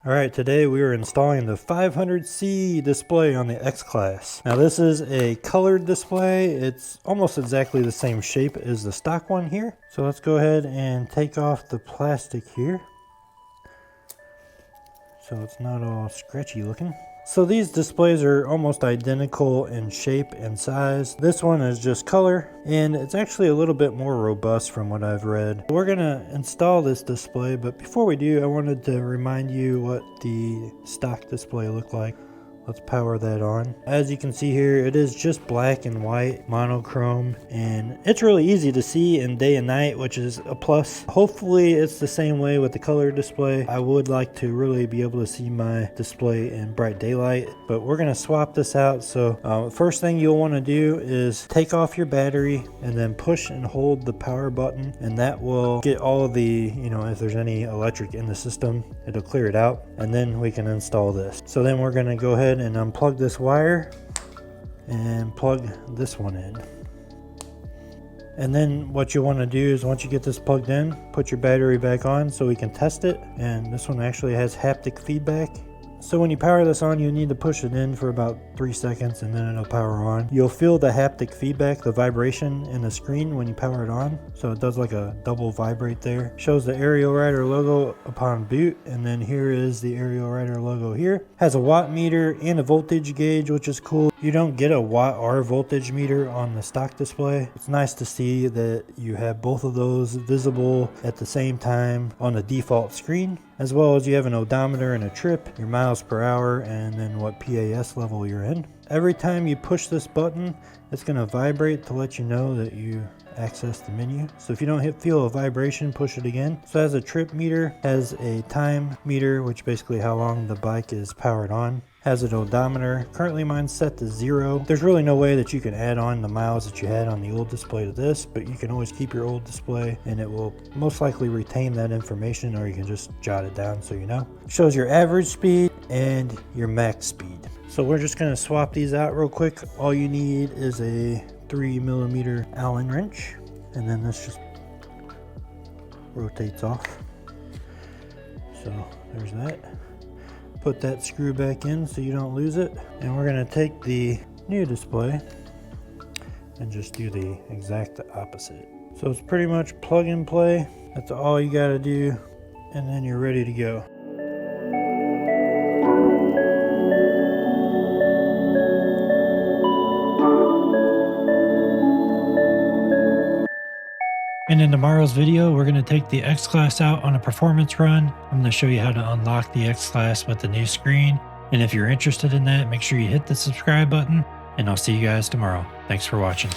Alright, today we are installing the 500C display on the X-Class. Now this is a colored display. It's almost exactly the same shape as the stock one here. So let's go ahead and take off the plastic here, so it's not all scratchy looking. So these displays are almost identical in shape and size. This one is just color, and it's actually a little bit more robust from what I've read. We're gonna install this display, but before we do, I wanted to remind you what the stock display looked like. Let's power that on. As you can see here, it is just black and white, monochrome, and it's really easy to see in day and night, which is a plus. Hopefully it's the same way with the color display. I would like to really be able to see my display in bright daylight, but we're gonna swap this out. So first thing you'll want to do is take off your battery and then push and hold the power button, and that will get all of the, if there's any electric in the system, it'll clear it out, and then we can install this. So then we're gonna go ahead and unplug this wire and plug this one in. And then what you want to do is, once you get this plugged in, put your battery back on so we can test it. And this one actually has haptic feedback. So when you power this on, you need to push it in for about 3 seconds and then it'll power on. You'll feel the haptic feedback, the vibration in the screen when you power it on. So it does like a double vibrate there. Shows the Ariel Rider logo upon boot, and then here is the Ariel Rider logo here. Has a watt meter and a voltage gauge, which is cool. You don't get a watt or voltage meter on the stock display. It's nice to see that you have both of those visible at the same time on the default screen, as well as you have an odometer and a trip, your miles per hour, and then what PAS level you're in. Every time you push this button, it's going to vibrate to let you know that you access the menu. So if you don't feel a vibration, push it again. So it has a trip meter, has a time meter, which basically how long the bike is powered on. Has an odometer. Currently mine's set to 0. There's really no way that you can add on the miles that you had on the old display to this, but you can always keep your old display and it will most likely retain that information, or you can just jot it down so you know. It shows your average speed and your max speed. So we're just going to swap these out real quick. All you need is a 3mm Allen wrench, and then this just rotates off. So there's that. Put that screw back in so you don't lose it, and we're going to take the new display and just do the exact opposite. So it's pretty much plug and play. That's all you got to do, and then you're ready to go. And in tomorrow's video, we're going to take the X-Class out on a performance run. I'm going to show you how to unlock the X-Class with the new screen. And if you're interested in that, make sure you hit the subscribe button, and I'll see you guys tomorrow. Thanks for watching.